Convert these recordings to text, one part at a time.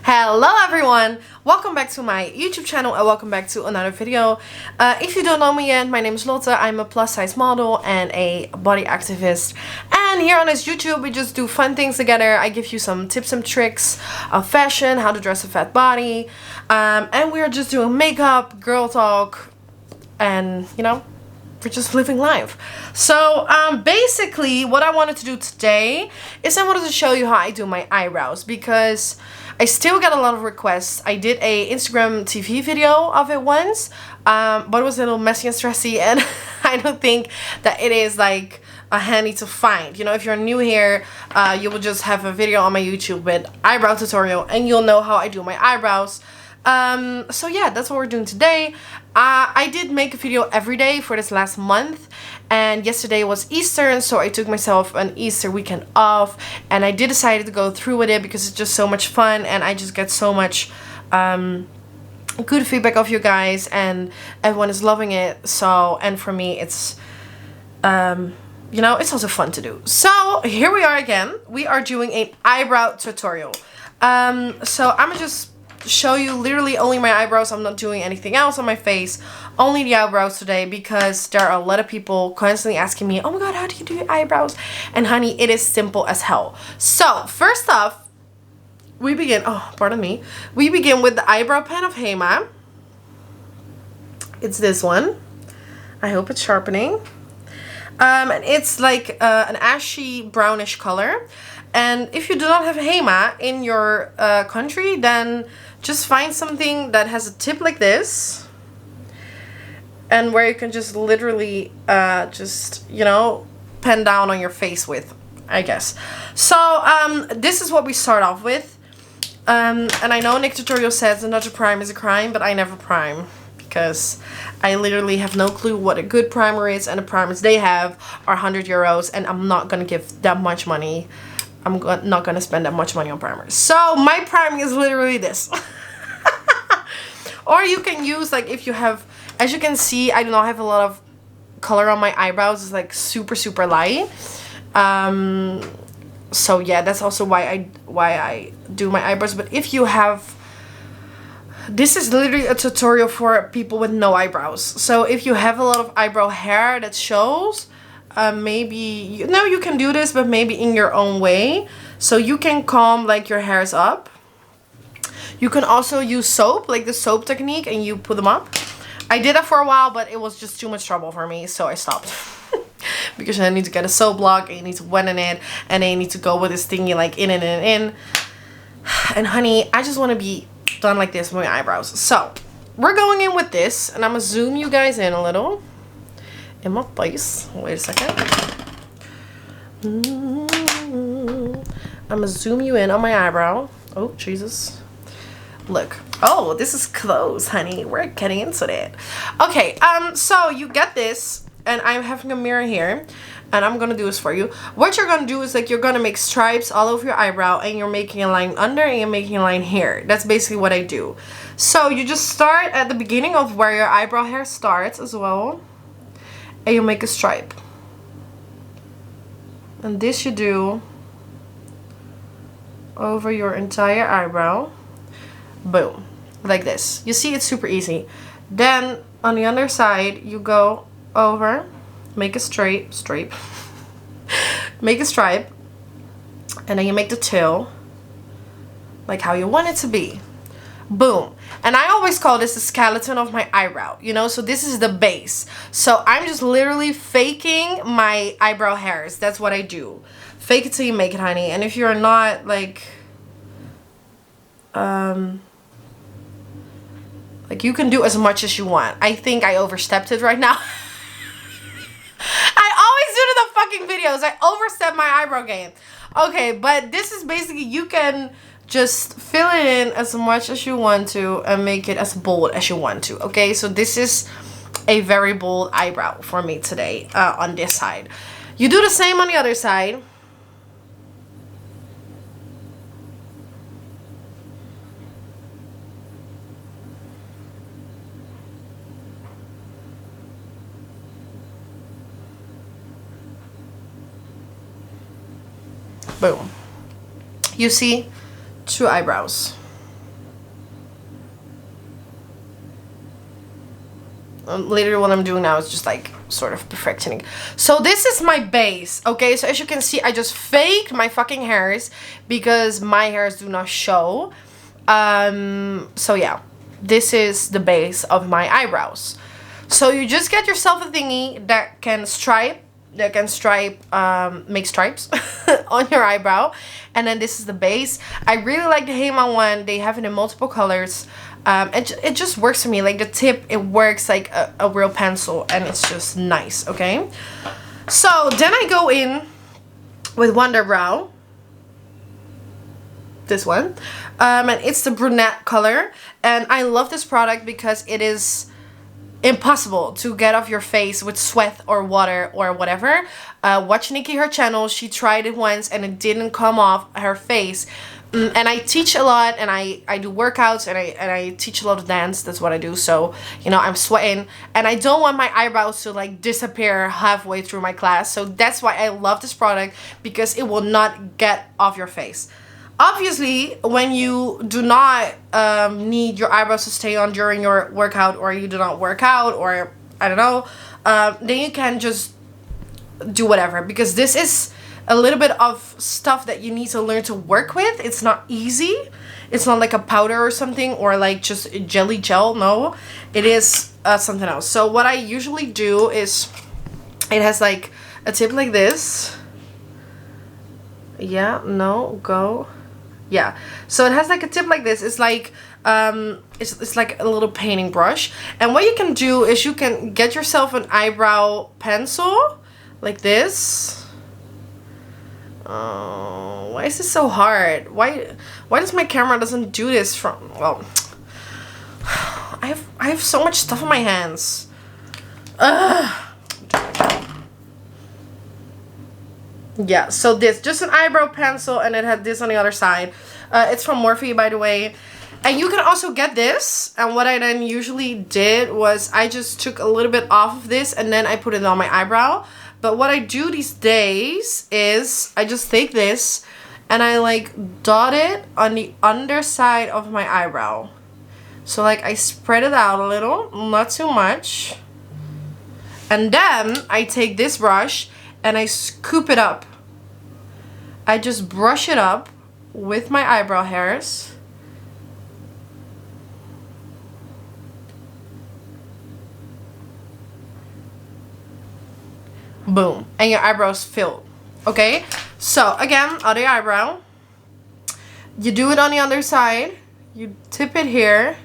Hello everyone, welcome back to my YouTube channel and welcome back to another video. If you don't know me yet, my name is Lotte. I'm a plus size model and a body activist, and here on this YouTube we just do fun things together. I give you some tips and tricks of fashion, how to dress a fat body, and we're just doing makeup, girl talk, and you know, we're just living life. So basically what I wanted to do today is I wanted to show you how I do my eyebrows, because I still get a lot of requests. I did a Instagram TV video of it once, but it was a little messy and stressy, and I don't think that it is like a handy to find. You know, if you're new here, you will just have a video on my YouTube with eyebrow tutorial and you'll know how I do my eyebrows. So yeah, that's what we're doing today. I did make a video every day for this last month, and yesterday was Easter, so I took myself an Easter weekend off, and I did decide to go through with it because it's just so much fun and I just get so much good feedback of you guys and everyone is loving it. So, and for me it's you know, it's also fun to do. So here we are again. We are doing an eyebrow tutorial. So I'm gonna just show you literally only my eyebrows. I'm not doing anything else on my face, only the eyebrows today, because there are a lot of people constantly asking me, oh my god, how do you do your eyebrows? And honey, it is simple as hell. So first off, we begin, oh pardon me, we begin with the eyebrow pen of Eijk. It's this one. I hope it's sharpening. And it's like an ashy brownish color. And if you do not have Eijk in your country, then just find something that has a tip like this, and where you can just literally just, you know, pen down on your face with, I guess. So this is what we start off with. And I know Nick Tutorial says not to prime is a crime, but I never prime, because I literally have no clue what a good primer is, and the primers they have are 100 euros, and I'm not gonna give that much money. I'm not gonna spend that much money on primers. So my priming is literally this. Or you can use, like, if you have, as you can see, I do not have a lot of color on my eyebrows. It's like super light. So yeah, that's also why I do my eyebrows. But if you have, this is literally a tutorial for people with no eyebrows. So if you have a lot of eyebrow hair that shows, maybe you can do this, but maybe in your own way. So you can comb like your hairs up. You can also use soap, like the soap technique, and you put them up. I did that for a while, but it was just too much trouble for me, so I stopped. Because I need to get a soap block, and you need to wet in it, and then you need to go with this thingy like in and in and in. And honey, I just want to be done like this with my eyebrows. So we're going in with this, and I'm gonna zoom you guys in a little. In my face. Wait a second. I'm gonna zoom you in on my eyebrow. Oh, Jesus. Look. Oh, this is close, honey. We're getting into that. Okay, so you get this, and I'm having a mirror here, and I'm gonna do this for you. What you're gonna do is, like, you're gonna make stripes all over your eyebrow, and you're making a line under, and you're making a line here. That's basically what I do. So you just start at the beginning of where your eyebrow hair starts as well, and you make a stripe. And this you do over your entire eyebrow. Boom. Like this. You see, it's super easy. Then on the other side you go over, make a stripe, make a stripe, and then you make the tail like how you want it to be. Boom. And I always call this the skeleton of my eyebrow, you know, so this is the base. So I'm just literally faking my eyebrow hairs. That's what I do. Fake it till you make it, honey. And if you're not like you can do as much as you want. I think I overstepped it right now. I always do it in the fucking videos. I overstep my eyebrow game. Okay, but this is basically, you can just fill it in as much as you want to and make it as bold as you want to. Okay, so this is a very bold eyebrow for me today on this side. You do the same on the other side. Boom. You see? 2 eyebrows. literally what I'm doing now is just like sort of perfecting. So this is my base, okay? So as you can see, I just faked my fucking hairs because my hairs do not show. So yeah, this is the base of my eyebrows. So you just get yourself a thingy that can make stripes on your eyebrow, and then this is the base. I really like the Hema one. They have it in multiple colors. It just works for me. Like the tip, it works like a real pencil, and it's just nice. Okay, so then I go in with Wonder Brow, this one, and it's the brunette color, and I love this product because it is impossible to get off your face with sweat or water or whatever. Watch Nikki, her channel, she tried it once and it didn't come off her face. And I teach a lot, and I do workouts, and I teach a lot of dance. That's what I do. So, you know, I'm sweating, and I don't want my eyebrows to like disappear halfway through my class. So that's why I love this product, because it will not get off your face. Obviously, when you do not need your eyebrows to stay on during your workout, or you do not work out, or I don't know, then you can just do whatever, because this is a little bit of stuff that you need to learn to work with. It's not easy. It's not like a powder or something, or like just jelly gel. No, it is something else. So what I usually do is, it has like a tip like this. Yeah, no, go. Yeah, so it has like a tip like this. It's like it's like a little painting brush, and what you can do is you can get yourself an eyebrow pencil like this. Oh, why is this so hard? Why does my camera doesn't do this from, well, I have so much stuff on my hands. Yeah, so this, just an eyebrow pencil, and it had this on the other side. It's from Morphe, by the way. And you can also get this, and what I then usually did was I just took a little bit off of this and then I put it on my eyebrow. But what I do these days is I just take this and I like dot it on the underside of my eyebrow. So like I spread it out a little, not too much. And then I take this brush and I scoop it up. I just brush it up with my eyebrow hairs. Boom. And your eyebrows filled. Okay? So, again, other eyebrow. You do it on the other side. You tip it here.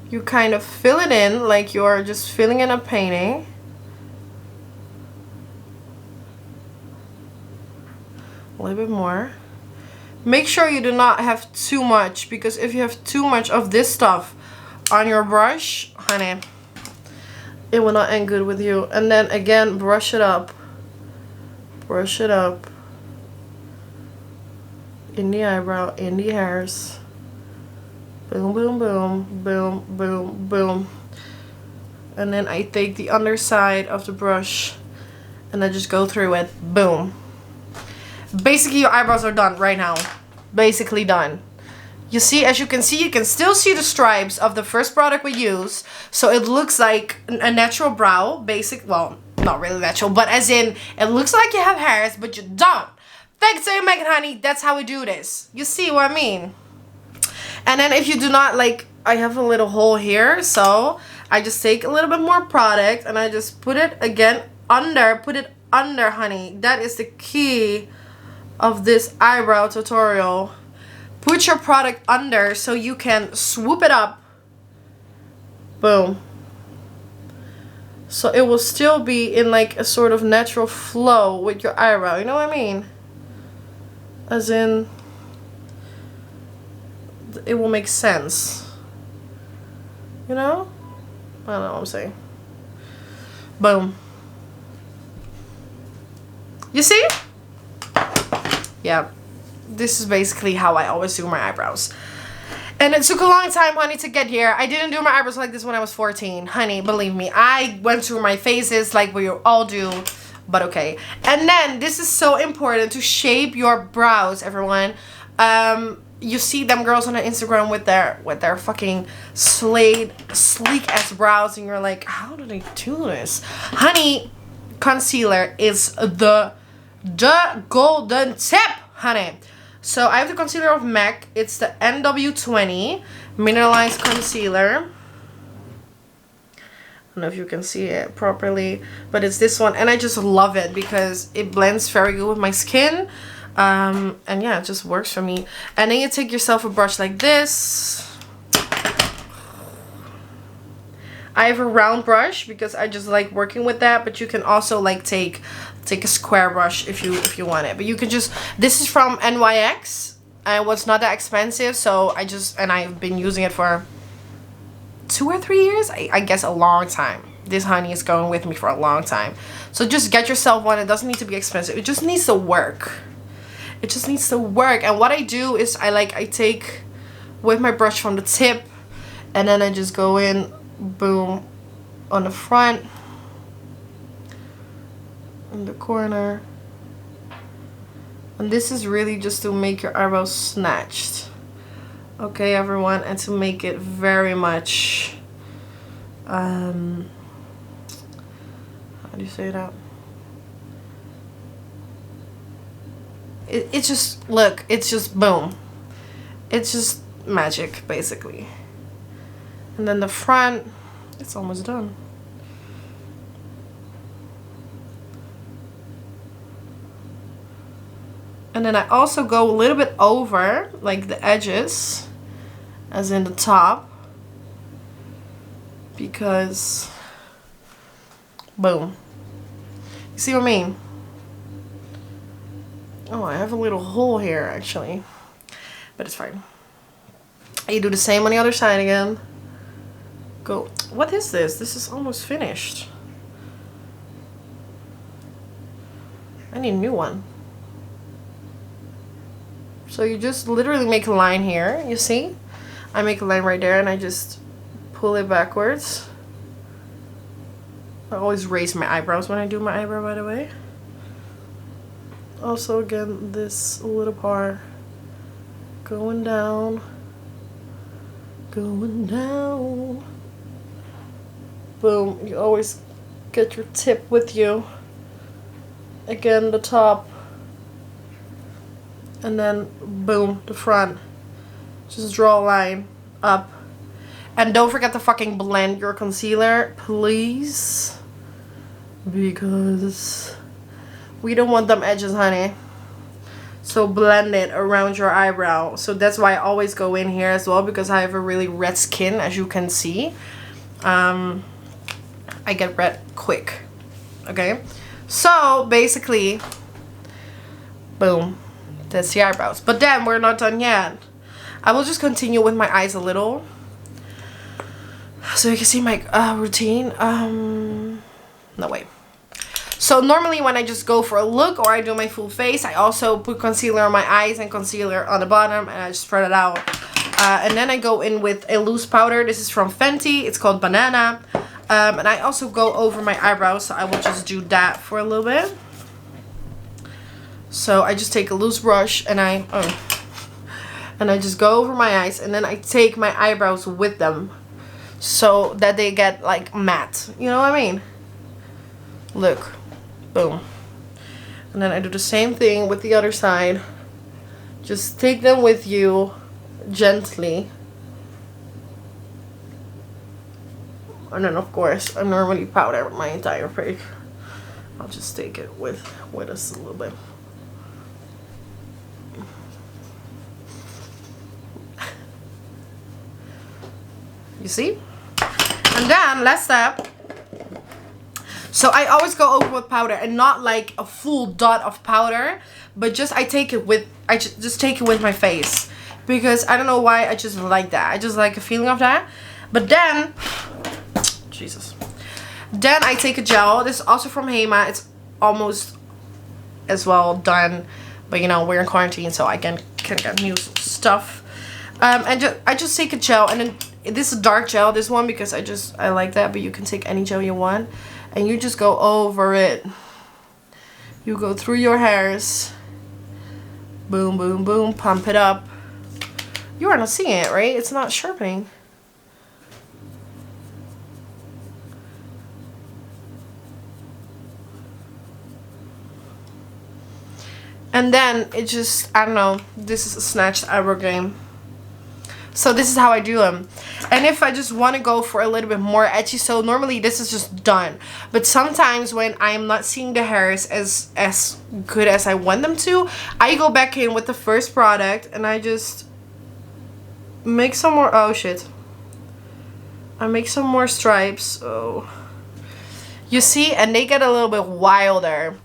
You kind of fill it in like you're just filling in a painting. A little bit more. Make sure you do not have too much, because if you have too much of this stuff on your brush, honey, it will not end good with you. And then again, brush it up. Brush it up. In the eyebrow, in the hairs. Boom, boom, boom, boom, boom, boom. And then I take the underside of the brush and I just go through it. Boom. Basically, your eyebrows are done right now. Basically done. You see, as you can see, you can still see the stripes of the first product we used. So it looks like a natural brow. Basic, well, not really natural, but as in, it looks like you have hairs, but you don't. Fake it till you make it, honey. That's how we do this. You see what I mean? And then if you do not, like, I have a little hole here. So I just take a little bit more product and I just put it again under. Put it under, honey. That is the key of this eyebrow tutorial. Put your product under so you can swoop it up. Boom. So it will still be in like a sort of natural flow with your eyebrow. You know what I mean? As in, it will make sense. You know? I don't know what I'm saying. Boom. You see? Yeah. This is basically how I always do my eyebrows. And it took a long time, honey, to get here. I didn't do my eyebrows like this when I was 14. Honey, believe me. I went through my phases like we all do. But okay. And then, this is so important to shape your brows, everyone. you see them girls on the Instagram with their fucking sleek ass brows, and you're like, how do they do this? Honey, concealer is the golden tip, honey. So I have the concealer of MAC. It's the NW20 mineralized concealer. I don't know if you can see it properly, but it's this one, and I just love it because it blends very good with my skin. And yeah, it just works for me. And then you take yourself a brush like this. I have a round brush because I just like working with that, but you can also like take a square brush if you want it. But you can just, this is from NYX and it was not that expensive, so I've been using it for 2 or 3 years, I guess a long time. This honey is going with me for a long time. So just get yourself one. It doesn't need to be expensive. It just needs to work. It just needs to work. And what I do is I take with my brush from the tip, and then I just go in, boom, on the front, in the corner. And this is really just to make your eyebrows snatched. Okay, everyone, and to make it very much, how do you say that? It's just, look, it's just boom. It's just magic, basically. And then the front, it's almost done. And then I also go a little bit over, like the edges, as in the top. Because, boom. You see what I mean? Oh, I have a little hole here actually, but it's fine. You do the same on the other side again. Go. What is this? This is almost finished. I need a new one. So you just literally make a line here, you see? I make a line right there and I just pull it backwards. I always raise my eyebrows when I do my eyebrow, by the way. Also, again, this little part going down, boom. You always get your tip with you. Again, the top, and then boom, the front. Just draw a line up, and don't forget to fucking blend your concealer, please, because we don't want them edges, honey. So blend it around your eyebrow. So that's why I always go in here as well, because I have a really red skin, as you can see. I get red quick. Okay, so basically, boom, that's the eyebrows. But then we're not done yet. I will just continue with my eyes a little, so you can see my routine. No, wait. So normally when I just go for a look or I do my full face, I also put concealer on my eyes and concealer on the bottom, and I just spread it out. And then I go in with a loose powder. This is from Fenty. It's called Banana. And I also go over my eyebrows, so I will just do that for a little bit. So I just take a loose brush and I just go over my eyes, and then I take my eyebrows with them so that they get like matte. You know what I mean? Look. Boom. And then I do the same thing with the other side. Just take them with you gently. And then of course I normally powder my entire face. I'll just take it with us a little bit. You see? And then last step. So I always go over with powder, and not like a full dot of powder, but just I take it with my face, because I don't know why, I just like that. I just like a feeling of that. But then, Jesus. Then I take a gel. This is also from Hema. It's almost as well done, but you know, we're in quarantine, so I can get new stuff. And I just take a gel, and then this is a dark gel, this one, because I like that, but you can take any gel you want. And you just go over it. You go through your hairs. Boom, boom, boom. Pump it up. You are not seeing it, right? It's not sharpening. And then it just, I don't know, this is a snatched eyebrow game. So this is how I do them. And if I just want to go for a little bit more edgy, so normally this is just done. But sometimes when I'm not seeing the hairs as good as I want them to, I go back in with the first product and I just make some more, oh shit. I make some more stripes, oh. You see, and they get a little bit wilder.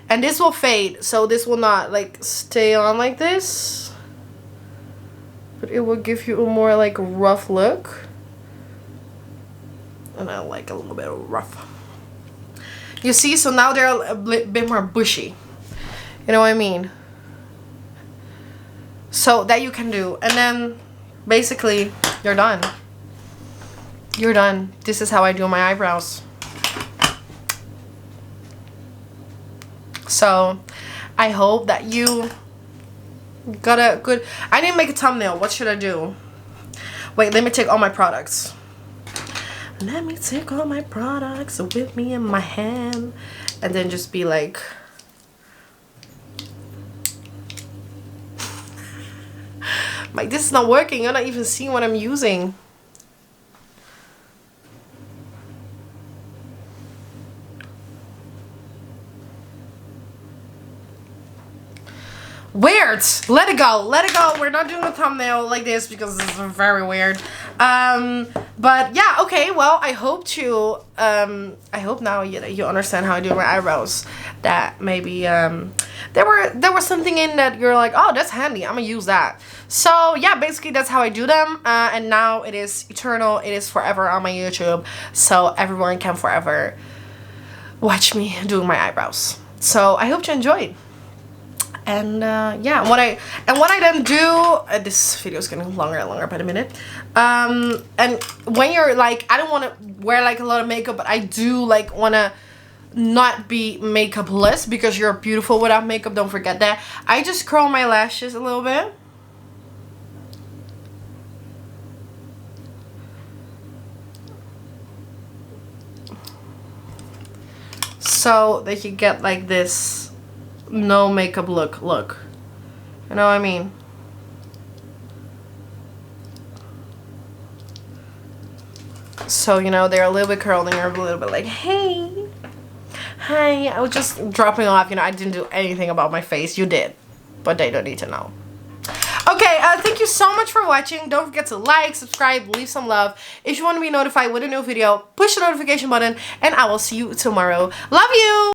And this will fade, so this will not like stay on like this. But it will give you a more like rough look. And I like a little bit rough. You see, so now they're a bit more bushy. You know what I mean? So that you can do. And then basically you're done. You're done. This is how I do my eyebrows. So I hope that you got a good, I didn't make a thumbnail. What should I do? Wait, let me take all my products. Let me take all my products with me in my hand. And then just be like, like this is not working. You're not even seeing what I'm using. Weird. Let it go. Let it go. We're not doing a thumbnail like this because this is very weird. But yeah, okay. Well, I hope now you understand how I do my eyebrows. That maybe there was something in that you're like, oh, that's handy. I'm gonna use that. So yeah, basically that's how I do them. And now it is eternal. It is forever on my YouTube. So everyone can forever watch me doing my eyebrows. So I hope you enjoyed. And yeah, what I then do, this video is getting longer and longer by the minute. And when you're like, I don't want to wear like a lot of makeup, but I do like want to not be makeupless because you're beautiful without makeup. Don't forget that. I just curl my lashes a little bit. So that you get like this no makeup look. You know what I mean? So, you know, they're a little bit curling or a little bit like, hey, hi. I was just dropping off, you know, I didn't do anything about my face. You did, but they don't need to know. Okay, thank you so much for watching. Don't forget to like, subscribe, leave some love. If you want to be notified with a new video, push the notification button, and I will see you tomorrow. Love you!